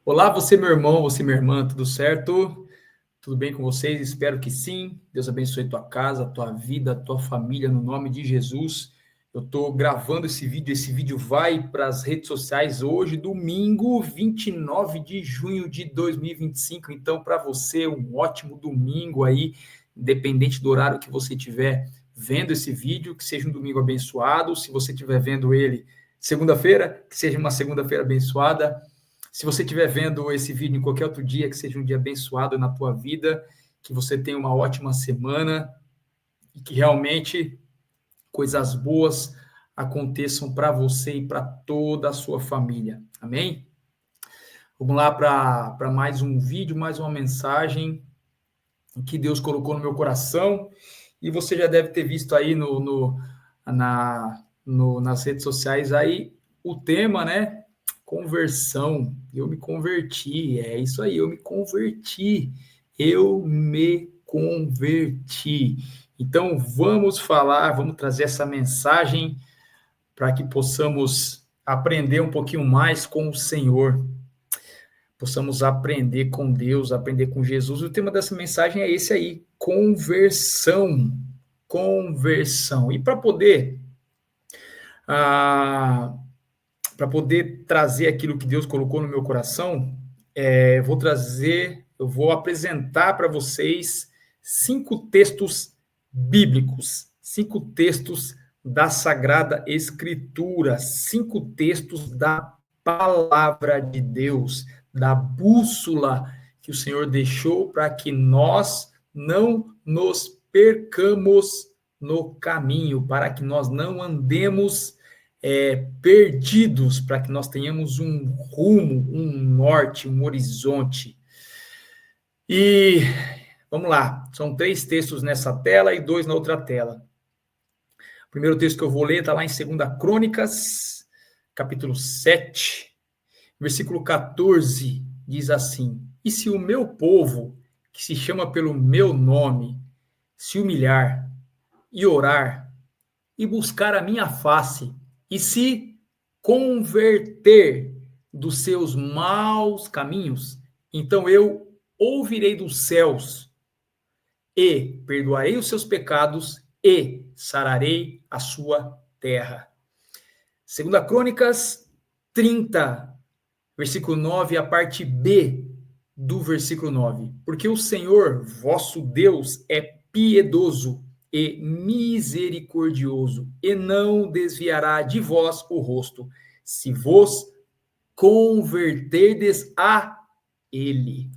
Olá, você, meu irmão, você, minha irmã, tudo certo? Tudo bem com vocês? Espero que sim. Deus abençoe tua casa, tua vida, tua família, no nome de Jesus. Eu estou gravando esse vídeo vai para as redes sociais hoje, domingo, 29 de junho de 2025. Então, para você, um ótimo domingo aí, independente do horário que você estiver vendo esse vídeo, que seja um domingo abençoado. Se você estiver vendo ele segunda-feira, que seja uma segunda-feira abençoada. Se você estiver vendo esse vídeo em qualquer outro dia, que seja um dia abençoado na tua vida, que você tenha uma ótima semana e que realmente coisas boas aconteçam para você e para toda a sua família. Amém? Vamos lá para mais um vídeo, mais uma mensagem que Deus colocou no meu coração. E você já deve ter visto aí nas redes sociais aí o tema, né? Conversão. Eu me converti. É isso aí, eu me converti. Eu me converti. Então, vamos trazer essa mensagem para que possamos aprender um pouquinho mais com o Senhor. Possamos aprender com Deus, aprender com Jesus. O tema dessa mensagem é esse aí, conversão. Conversão. E para poder trazer aquilo que Deus colocou no meu coração, eu vou apresentar para vocês 5 textos bíblicos, 5 textos da Sagrada Escritura, 5 textos da palavra de Deus, da bússola que o Senhor deixou para que nós não nos percamos no caminho, para que nós não andemos perdidos, para que nós tenhamos um rumo, um norte, um horizonte. E vamos lá, são 3 textos nessa tela e 2 na outra tela. O primeiro texto que eu vou ler está lá em 2 Crônicas, capítulo 7, versículo 14, diz assim: E se o meu povo, que se chama pelo meu nome, se humilhar e orar e buscar a minha face, e se converter dos seus maus caminhos, então eu ouvirei dos céus e perdoarei os seus pecados e sararei a sua terra. 2 Crônicas 30, versículo 9, a parte B do versículo 9. Porque o Senhor, vosso Deus, é piedoso e misericordioso, e não desviará de vós o rosto, se vos converterdes a ele.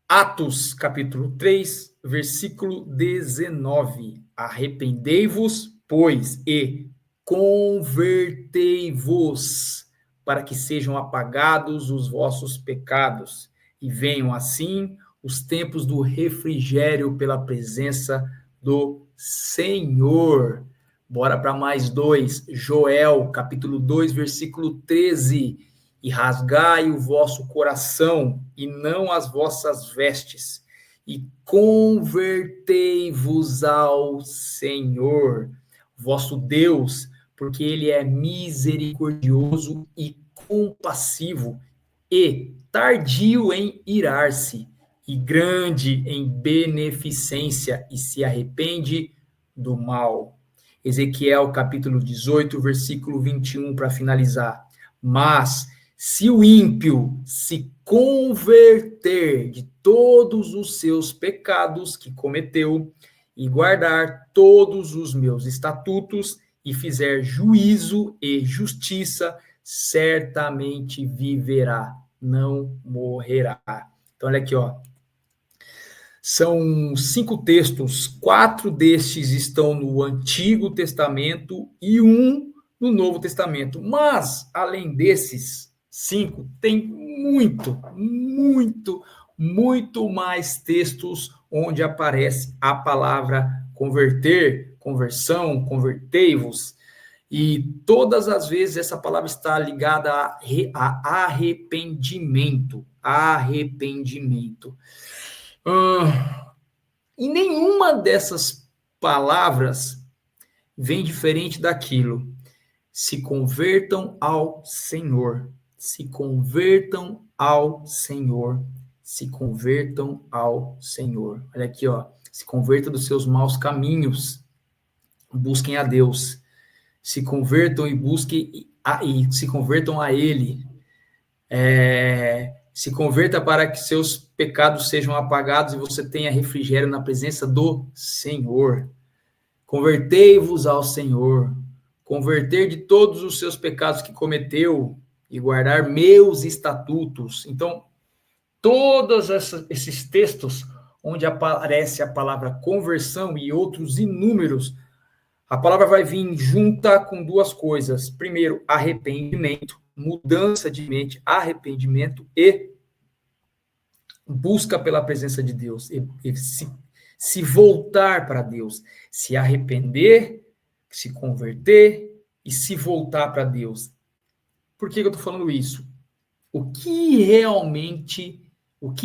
Atos, capítulo 3, versículo 19. Arrependei-vos, pois, e convertei-vos, para que sejam apagados os vossos pecados, e venham assim os tempos do refrigério pela presença do Senhor. Bora para mais 2, Joel, capítulo 2, versículo 13. E rasgai o vosso coração, e não as vossas vestes, e convertei-vos ao Senhor, vosso Deus, porque ele é misericordioso e compassivo, e tardio em irar-se, e grande em beneficência, e se arrepende do mal. Ezequiel, capítulo 18, versículo 21, para finalizar. Mas se o ímpio se converter de todos os seus pecados que cometeu e guardar todos os meus estatutos e fizer juízo e justiça, certamente viverá, não morrerá. Então, olha aqui, ó. São 5 textos, 4 destes estão no Antigo Testamento e 1 no Novo Testamento. Mas, além desses 5, tem muito mais textos onde aparece a palavra converter, conversão, convertei-vos. E todas as vezes essa palavra está ligada a arrependimento. Arrependimento. E nenhuma dessas palavras vem diferente daquilo. Se convertam ao Senhor. se convertam ao Senhor. Se convertam ao Senhor. Olha aqui, ó. Se convertam dos seus maus caminhos. Busquem a Deus. Se convertam e se convertam a Ele. Se converta para que seus pecados sejam apagados e você tenha refrigério na presença do Senhor. Convertei-vos ao Senhor. Converter de todos os seus pecados que cometeu e guardar meus estatutos. Então, todos esses textos onde aparece a palavra conversão e outros inúmeros, a palavra vai vir junta com duas coisas. Primeiro, arrependimento, mudança de mente, arrependimento e busca pela presença de Deus. E se voltar para Deus, se arrepender, se converter e se voltar para Deus. Por que eu estou falando isso? O que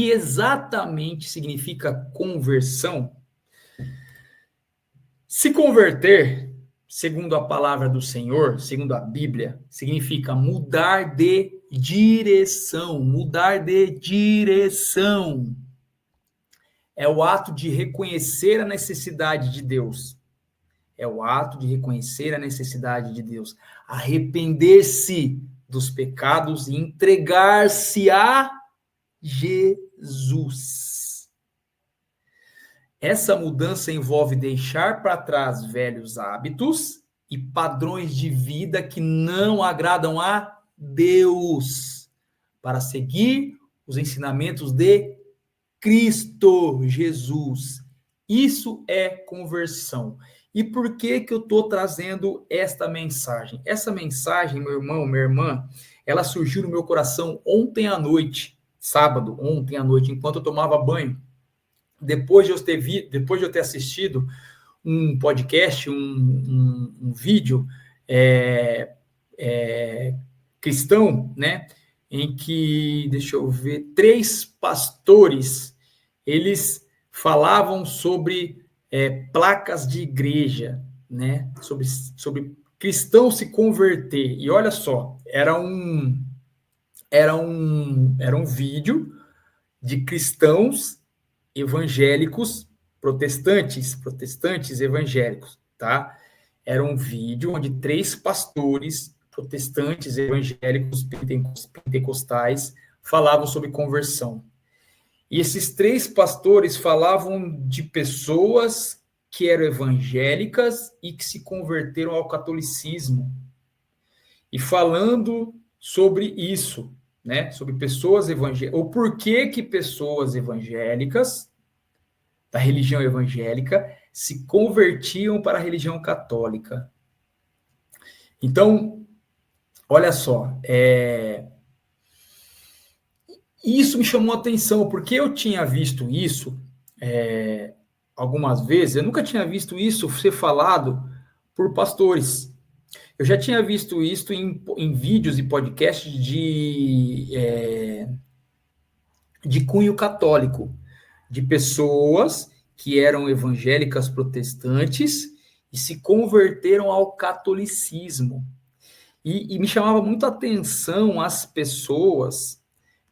exatamente significa conversão? Se converter, segundo a palavra do Senhor, segundo a Bíblia, significa mudar de direção. Mudar de direção. É o ato de reconhecer a necessidade de Deus. É o ato de reconhecer a necessidade de Deus. Arrepender-se dos pecados e entregar-se a Jesus. Essa mudança envolve deixar para trás velhos hábitos e padrões de vida que não agradam a Deus, para seguir os ensinamentos de Cristo Jesus. Isso é conversão. E por que eu estou trazendo esta mensagem? Essa mensagem, meu irmão, minha irmã, ela surgiu no meu coração ontem à noite, sábado, ontem à noite, enquanto eu tomava banho. Depois de eu ter assistido um podcast, um vídeo cristão, né, em que, deixa eu ver, 3 pastores, eles falavam sobre placas de igreja, né, sobre cristão se converter. E olha só, era um vídeo de cristãos evangélicos protestantes evangélicos, tá? Era um vídeo onde 3 pastores protestantes evangélicos pentecostais falavam sobre conversão. E esses 3 pastores falavam de pessoas que eram evangélicas e que se converteram ao catolicismo. E falando sobre isso, né? Sobre pessoas evangélicas, ou por que pessoas evangélicas, da religião evangélica, se convertiam para a religião católica. Então, olha só, isso me chamou a atenção, porque eu tinha visto isso algumas vezes, eu nunca tinha visto isso ser falado por pastores. Eu já tinha visto isso em vídeos e podcasts de cunho católico, de pessoas que eram evangélicas protestantes e se converteram ao catolicismo. E me chamava muito a atenção as pessoas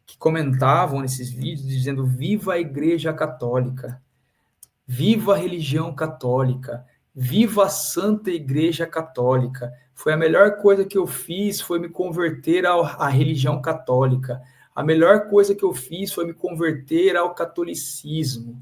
que comentavam nesses vídeos dizendo: viva a Igreja Católica, viva a religião católica, viva a Santa Igreja Católica. Foi a melhor coisa que eu fiz, foi me converter à religião católica. A melhor coisa que eu fiz foi me converter ao catolicismo.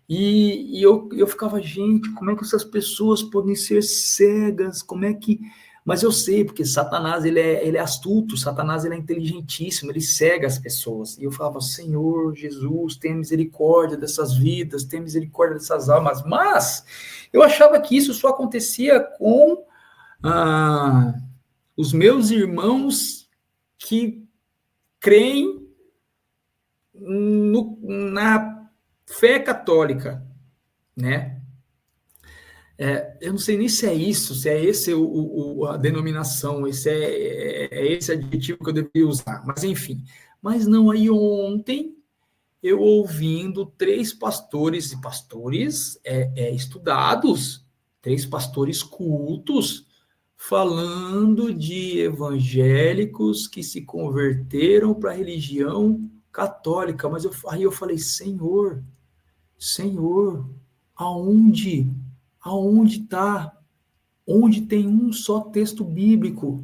E eu ficava, gente, como é que essas pessoas podem ser cegas? Como é que... Mas eu sei, porque Satanás, ele é astuto, Satanás, ele é inteligentíssimo, ele cega as pessoas. E eu falava: Senhor Jesus, tenha misericórdia dessas vidas, tenha misericórdia dessas almas. Mas eu achava que isso só acontecia com os meus irmãos que creem na fé católica, né? Eu não sei nem se é isso, se é esse a denominação, esse esse adjetivo que eu deveria usar, mas enfim. Mas não, aí ontem, eu ouvindo 3 pastores, e pastores estudados, 3 pastores cultos, falando de evangélicos que se converteram para a religião católica. Mas aí eu falei, Senhor, aonde? Aonde está? Onde tem um só texto bíblico?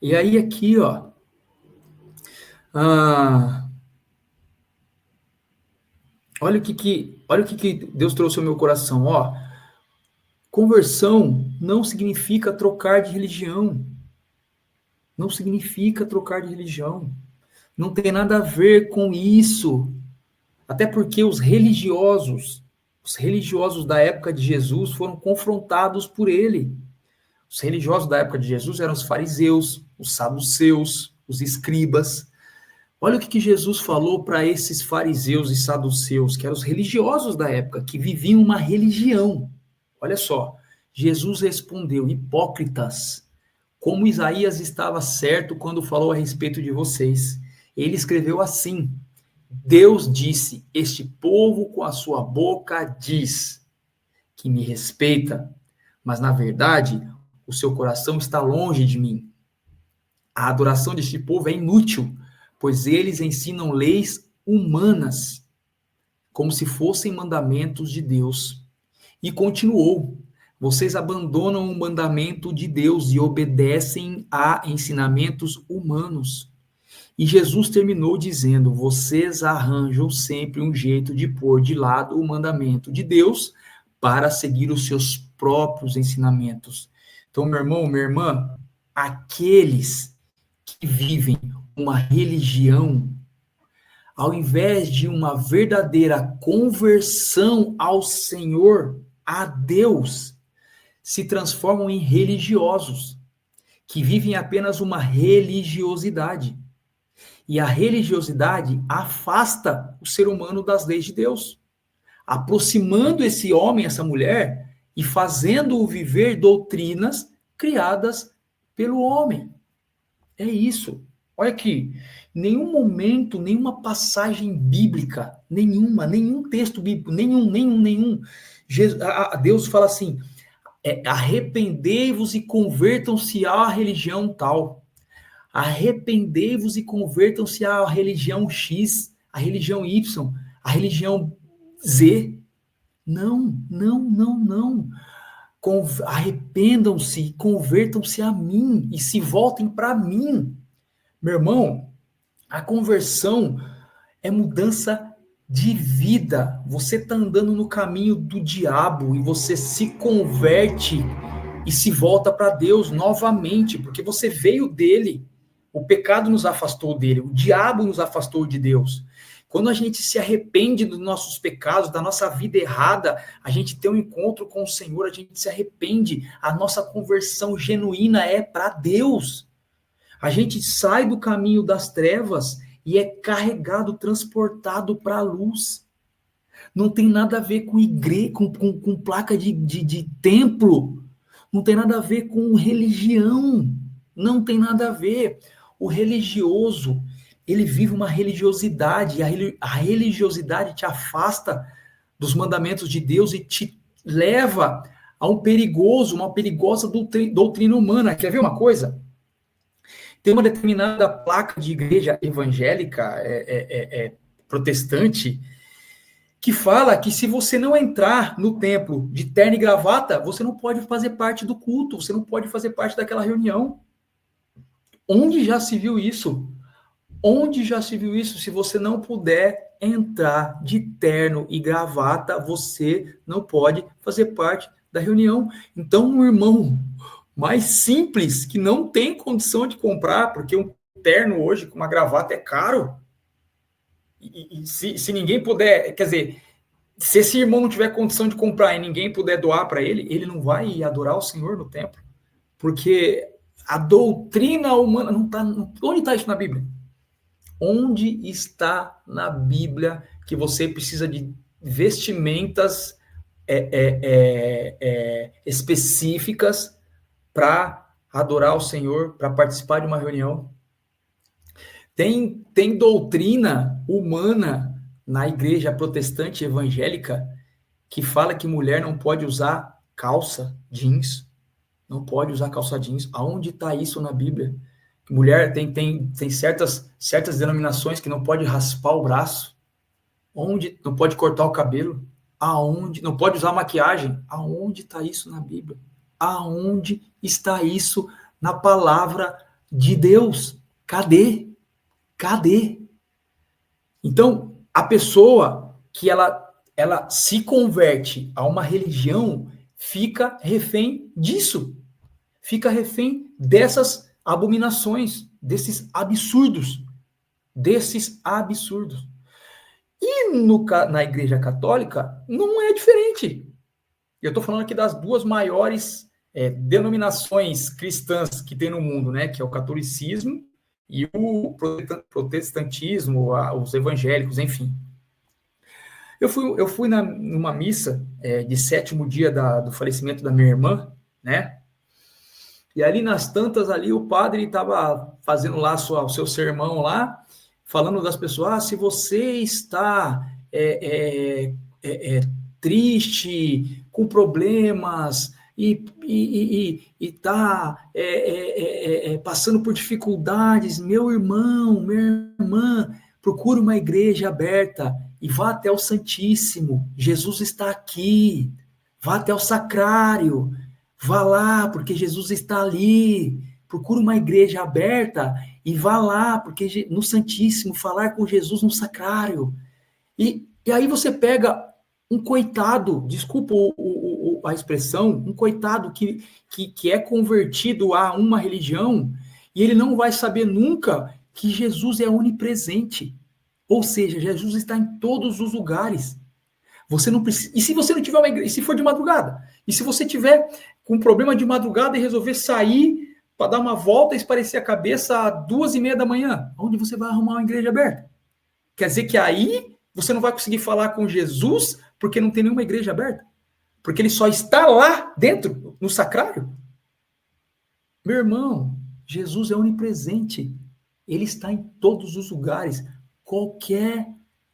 E aí aqui, ó, olha o que Deus trouxe ao meu coração, ó. Conversão não significa trocar de religião. Não significa trocar de religião. Não tem nada a ver com isso. Até porque os religiosos da época de Jesus foram confrontados por ele. Os religiosos da época de Jesus eram os fariseus, os saduceus, os escribas. Olha o que Jesus falou para esses fariseus e saduceus, que eram os religiosos da época, que viviam uma religião. Olha só, Jesus respondeu, hipócritas, como Isaías estava certo quando falou a respeito de vocês. Ele escreveu assim, Deus disse, este povo com a sua boca diz que me respeita, mas na verdade o seu coração está longe de mim. A adoração deste povo é inútil, pois eles ensinam leis humanas, como se fossem mandamentos de Deus. E continuou, vocês abandonam o mandamento de Deus e obedecem a ensinamentos humanos. E Jesus terminou dizendo, vocês arranjam sempre um jeito de pôr de lado o mandamento de Deus para seguir os seus próprios ensinamentos. Então, meu irmão, minha irmã, aqueles que vivem uma religião, ao invés de uma verdadeira conversão ao Senhor, a Deus, se transformam em religiosos, que vivem apenas uma religiosidade. E a religiosidade afasta o ser humano das leis de Deus, aproximando esse homem, essa mulher, e fazendo-o viver doutrinas criadas pelo homem. É isso. Olha aqui, nenhum momento, nenhuma passagem bíblica, nenhum texto bíblico, nenhum. Deus fala assim, arrependei-vos e convertam-se à religião tal. Arrependei-vos e convertam-se à religião X, à religião Y, à religião Z. Não. Arrependam-se, convertam-se a mim e se voltem para mim. Meu irmão, a conversão é mudança de vida. Você está andando no caminho do diabo e você se converte e se volta para Deus novamente, porque você veio dele. O pecado nos afastou dele, o diabo nos afastou de Deus. Quando a gente se arrepende dos nossos pecados, da nossa vida errada, a gente tem um encontro com o Senhor, a gente se arrepende, a nossa conversão genuína é para Deus. A gente sai do caminho das trevas e é carregado, transportado para a luz. Não tem nada a ver com igreja, com placa de templo. Não tem nada a ver com religião. Não tem nada a ver. O religioso, ele vive uma religiosidade. A religiosidade te afasta dos mandamentos de Deus e te leva a uma perigosa doutrina humana. Quer ver uma coisa? Tem uma determinada placa de igreja evangélica, protestante, que fala que se você não entrar no templo de terno e gravata, você não pode fazer parte do culto, você não pode fazer parte daquela reunião. Onde já se viu isso? Onde já se viu isso? Se você não puder entrar de terno e gravata, você não pode fazer parte da reunião. Então, um irmão mais simples, que não tem condição de comprar, porque um terno hoje com uma gravata é caro. E se ninguém puder, quer dizer, se esse irmão não tiver condição de comprar e ninguém puder doar para ele, ele não vai adorar o Senhor no templo. Porque a doutrina humana não está. Onde está isso na Bíblia? Onde está na Bíblia que você precisa de vestimentas específicas para adorar o Senhor, para participar de uma reunião? Tem doutrina humana na igreja protestante evangélica que fala que mulher não pode usar calça, jeans, não pode usar calça jeans. Aonde está isso na Bíblia? Mulher tem certas denominações que não pode raspar o braço. Onde não pode cortar o cabelo? Aonde não pode usar maquiagem? Aonde está isso na Bíblia? Aonde está isso na palavra de Deus? Cadê? Cadê? Então, a pessoa que ela se converte a uma religião fica refém disso. Fica refém dessas abominações, desses absurdos. Desses absurdos. E na Igreja Católica não é diferente. Eu estou falando aqui das duas maiores denominações cristãs que tem no mundo, né? Que é o catolicismo e o protestantismo, os evangélicos, enfim. Eu fui numa missa de 7º dia do falecimento da minha irmã, né? E ali nas tantas ali o padre estava fazendo lá o seu sermão lá, falando das pessoas, se você está triste, com problemas, e está passando por dificuldades, meu irmão, minha irmã, procure uma igreja aberta e vá até o Santíssimo. Jesus está aqui. Vá até o Sacrário. Vá lá, porque Jesus está ali. Procure uma igreja aberta e vá lá, porque no Santíssimo, falar com Jesus no Sacrário. E aí você pega um coitado, desculpa a expressão, um coitado que é convertido a uma religião e ele não vai saber nunca que Jesus é onipresente. Ou seja, Jesus está em todos os lugares. Você não precisa. E se você não tiver uma igreja, e se for de madrugada? E se você tiver com um problema de madrugada e resolver sair para dar uma volta e esparecer a cabeça às 2:30 da manhã, onde você vai arrumar uma igreja aberta? Quer dizer que aí você não vai conseguir falar com Jesus porque não tem nenhuma igreja aberta? Porque ele só está lá dentro, no sacrário? Meu irmão, Jesus é onipresente. Ele está em todos os lugares. Qualquer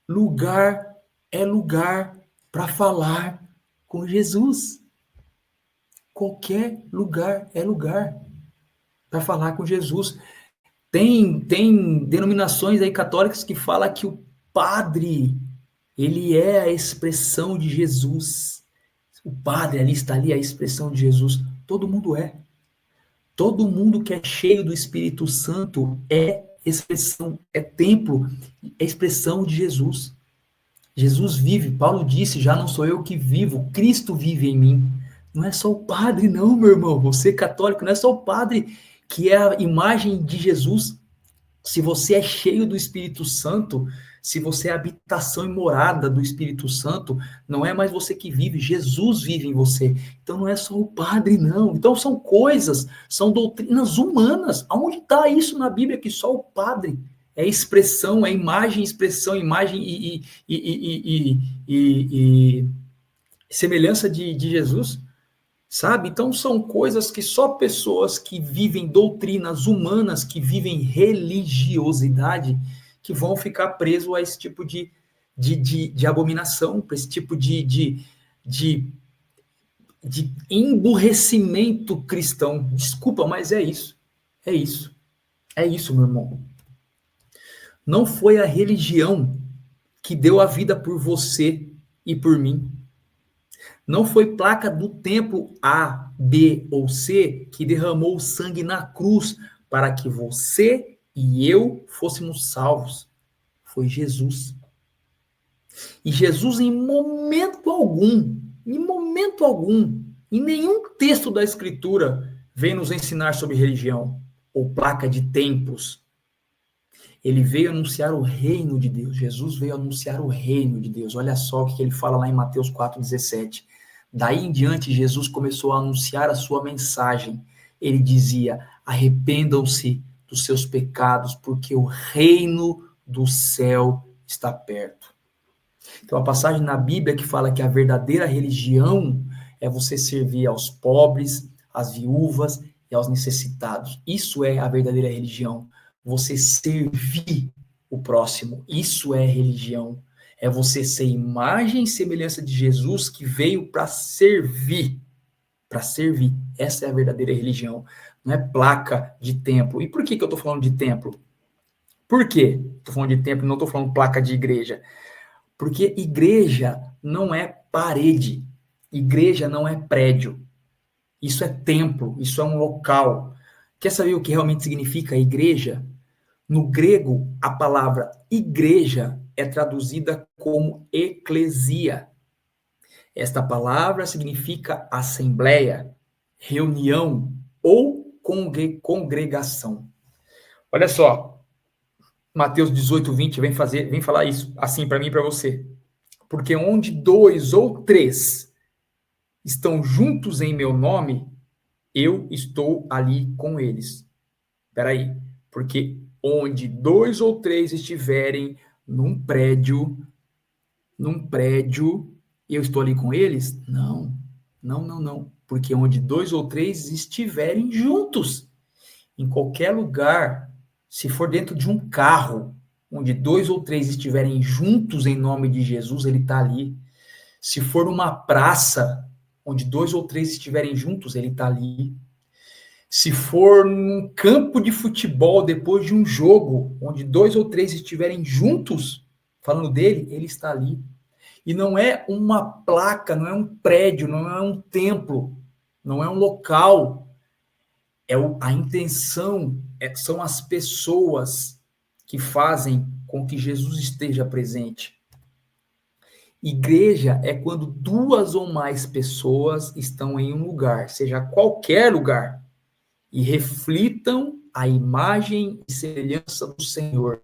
lugar é lugar para falar com Jesus. Qualquer lugar é lugar para falar com Jesus. Tem denominações aí católicas que falam que o padre, ele é a expressão de Jesus. O padre ali está ali, a expressão de Jesus. Todo mundo é. Todo mundo que é cheio do Espírito Santo é expressão, é templo, é expressão de Jesus. Jesus vive. Paulo disse, já não sou eu que vivo, Cristo vive em mim. Não é só o padre, não, meu irmão. Você católico, não é só o padre que é a imagem de Jesus. Se você é cheio do Espírito Santo, se você é a habitação e morada do Espírito Santo, não é mais você que vive, Jesus vive em você. Então não é só o padre, não. Então são coisas, são doutrinas humanas. Aonde está isso na Bíblia que só o padre é expressão, é imagem, expressão, imagem e semelhança de Jesus? Sabe? Então são coisas que só pessoas que vivem doutrinas humanas, que vivem religiosidade, que vão ficar presos a esse tipo de abominação, para esse tipo de emburrecimento cristão. Desculpa, mas é isso. É isso. É isso, meu irmão. Não foi a religião que deu a vida por você e por mim. Não foi placa do templo A, B ou C que derramou o sangue na cruz para que você e eu fôssemos salvos. Foi Jesus. E Jesus, em momento algum, em nenhum texto da Escritura, vem nos ensinar sobre religião ou placa de templos. Ele veio anunciar o reino de Deus. Jesus veio anunciar o reino de Deus. Olha só o que ele fala lá em Mateus 4,17. Daí em diante, Jesus começou a anunciar a sua mensagem. Ele dizia, arrependam-se dos seus pecados, porque o reino do céu está perto. Então, a passagem na Bíblia que fala que a verdadeira religião é você servir aos pobres, às viúvas e aos necessitados. Isso é a verdadeira religião. Você servir o próximo. Isso é religião. É você ser imagem e semelhança de Jesus que veio para servir. para servir. Essa é a verdadeira religião. Não é placa de templo. E por que eu estou falando de templo? Por quê? Estou falando de templo e não estou falando placa de igreja. Porque igreja não é parede. Igreja não é prédio. Isso é templo, isso é um local. Quer saber o que realmente significa igreja? No grego, a palavra igreja é traduzida como eclesia. Esta palavra significa assembleia, reunião ou congregação. Olha só, Mateus 18:20 vem falar isso assim para mim e para você. Porque onde 2 ou 3 estão juntos em meu nome, eu estou ali com eles. Espera aí, porque onde 2 ou 3 estiverem num prédio, eu estou ali com eles? Não, não, não, não. Porque onde 2 ou 3 estiverem juntos, em qualquer lugar, se for dentro de um carro, onde 2 ou 3 estiverem juntos em nome de Jesus, ele está ali. Se for numa praça, onde 2 ou 3 estiverem juntos, ele está ali. Se for num campo de futebol, depois de um jogo, onde 2 ou 3 estiverem juntos, falando dele, ele está ali. E não é uma placa, não é um prédio, não é um templo, não é um local. A intenção são as pessoas que fazem com que Jesus esteja presente. Igreja é quando 2 ou mais pessoas estão em um lugar, seja qualquer lugar, e reflitam a imagem e semelhança do Senhor.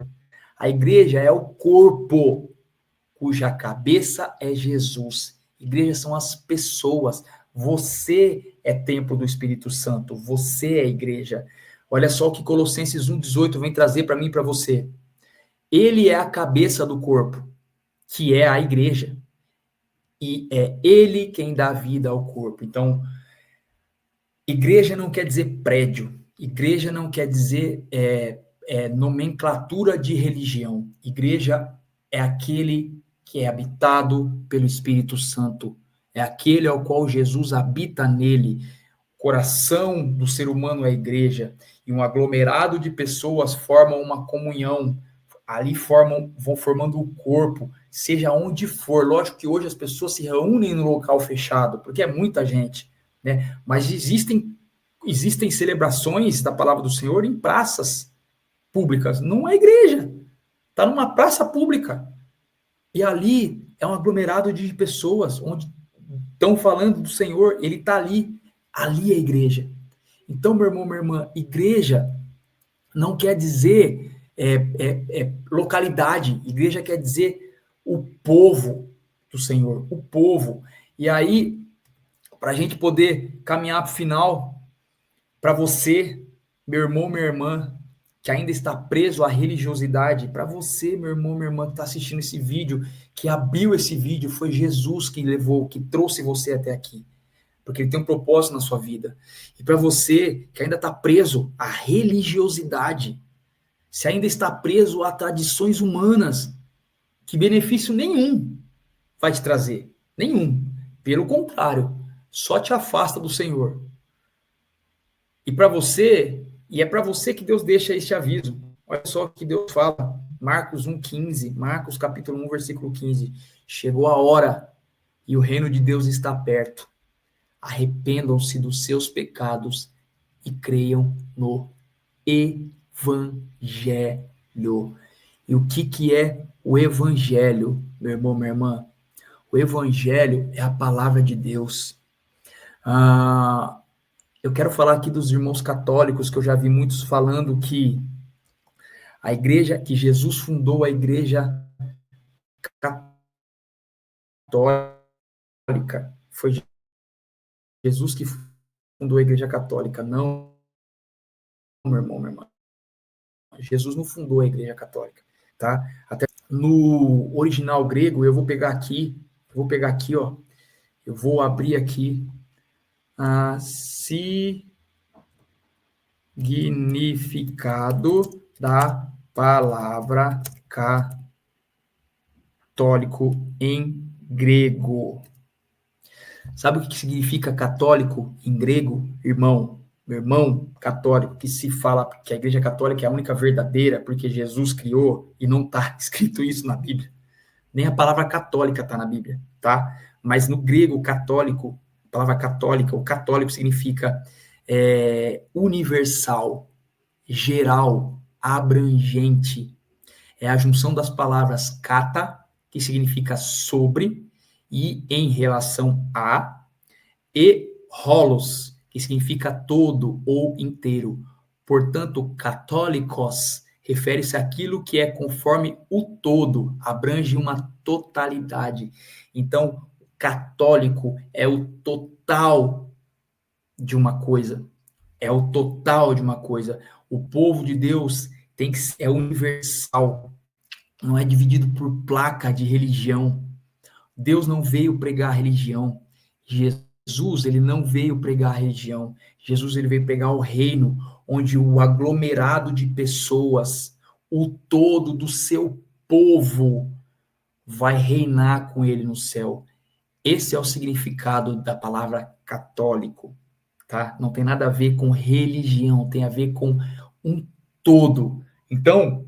A igreja é o corpo, cuja cabeça é Jesus. Igreja são as pessoas. Você é templo do Espírito Santo. Você é igreja. Olha só o que Colossenses 1:18 vem trazer para mim e para você. Ele é a cabeça do corpo, que é a igreja. E é ele quem dá vida ao corpo. Então, igreja não quer dizer prédio. Igreja não quer dizer nomenclatura de religião. Igreja é aquele que é habitado pelo Espírito Santo. É aquele ao qual Jesus habita nele. O coração do ser humano é a igreja. E um aglomerado de pessoas formam uma comunhão. Ali vão formando o corpo, seja onde for. Lógico que hoje as pessoas se reúnem no local fechado, porque é muita gente, né? Mas existem celebrações da palavra do Senhor em praças públicas. Não é igreja. Está numa praça pública. E ali é um aglomerado de pessoas onde estão falando do Senhor. Ele está ali. Ali é a igreja. Então, meu irmão, minha irmã, igreja não quer dizer localidade. Igreja quer dizer o povo do Senhor. O povo. E aí, para a gente poder caminhar para o final, para você, meu irmão, minha irmã, que ainda está preso à religiosidade, para você, meu irmão, minha irmã, que está assistindo esse vídeo, que abriu esse vídeo, foi Jesus que levou, que trouxe você até aqui, porque ele tem um propósito na sua vida. E para você, que ainda está preso à religiosidade, se ainda está preso a tradições humanas, que benefício nenhum vai te trazer, nenhum. Pelo contrário, só te afasta do Senhor. E é para você que Deus deixa este aviso. Olha só o que Deus fala, Marcos 1:15, Marcos capítulo 1, versículo 15. Chegou a hora e o reino de Deus está perto. Arrependam-se dos seus pecados e creiam no Evangelho. E o que é o Evangelho, meu irmão, minha irmã? O Evangelho é a palavra de Deus. Eu quero falar aqui dos irmãos católicos, que eu já vi muitos falando que a igreja, que Jesus fundou a igreja católica. Foi Jesus que fundou a igreja católica. Não, meu irmão, minha irmã. Jesus não fundou a igreja católica, tá? Até no original grego, eu vou pegar aqui, ó. Eu vou abrir aqui significado da palavra católico em grego. Sabe o que significa católico em grego? Irmão, meu irmão católico, que se fala que a Igreja Católica é a única verdadeira porque Jesus criou e não está escrito isso na Bíblia. Nem a palavra católica está na Bíblia, tá? Mas no grego, católico, a palavra católica, o católico significa universal, geral, abrangente. É a junção das palavras kata, que significa sobre, e em relação a, e holos, que significa todo ou inteiro. Portanto, católicos refere-se àquilo que é conforme o todo, abrange uma totalidade. Então, católico é o total de uma coisa, é o total de uma coisa. O povo de Deus é universal, não é dividido por placa de religião. Deus não veio pregar religião. Jesus, ele não veio pregar religião. Jesus, ele veio pregar o reino, onde o aglomerado de pessoas, o todo do seu povo, vai reinar com ele no céu. Esse é o significado da palavra católico, tá? Não tem nada a ver com religião, tem a ver com um todo. Então,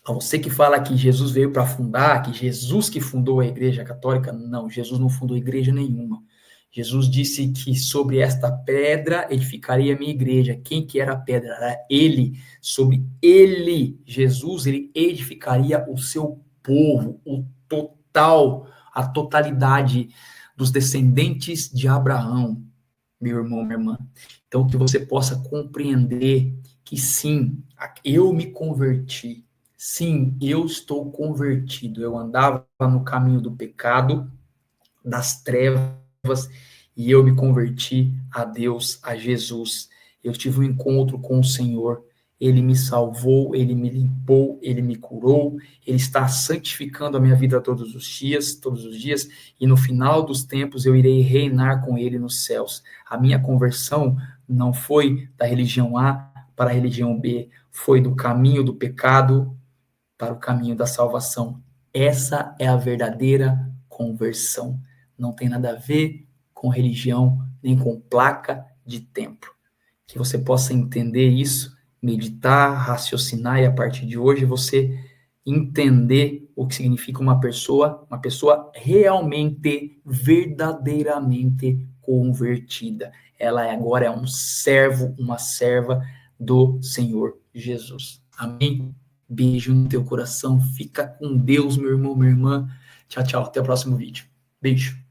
você que fala que Jesus veio para fundar, que Jesus que fundou a Igreja Católica, não, Jesus não fundou igreja nenhuma. Jesus disse que sobre esta pedra edificaria a minha igreja. Quem que era a pedra? Era ele. Sobre ele, Jesus, ele edificaria o seu povo, o total, a totalidade dos descendentes de Abraão, meu irmão, minha irmã. Então, que você possa compreender que sim, eu me converti. Sim, eu estou convertido. Eu andava no caminho do pecado, das trevas, e eu me converti a Deus, a Jesus. Eu tive um encontro com o Senhor. Ele me salvou, ele me limpou, ele me curou, ele está santificando a minha vida todos os dias, e no final dos tempos eu irei reinar com ele nos céus. A minha conversão não foi da religião A para a religião B, foi do caminho do pecado para o caminho da salvação. Essa é a verdadeira conversão. Não tem nada a ver com religião, nem com placa de templo. Que você possa entender isso, meditar, raciocinar, e a partir de hoje você entender o que significa uma pessoa realmente, verdadeiramente convertida. Ela agora é um servo, uma serva do Senhor Jesus. Amém? Beijo no teu coração. Fica com Deus, meu irmão, minha irmã. Tchau, tchau. Até o próximo vídeo. Beijo.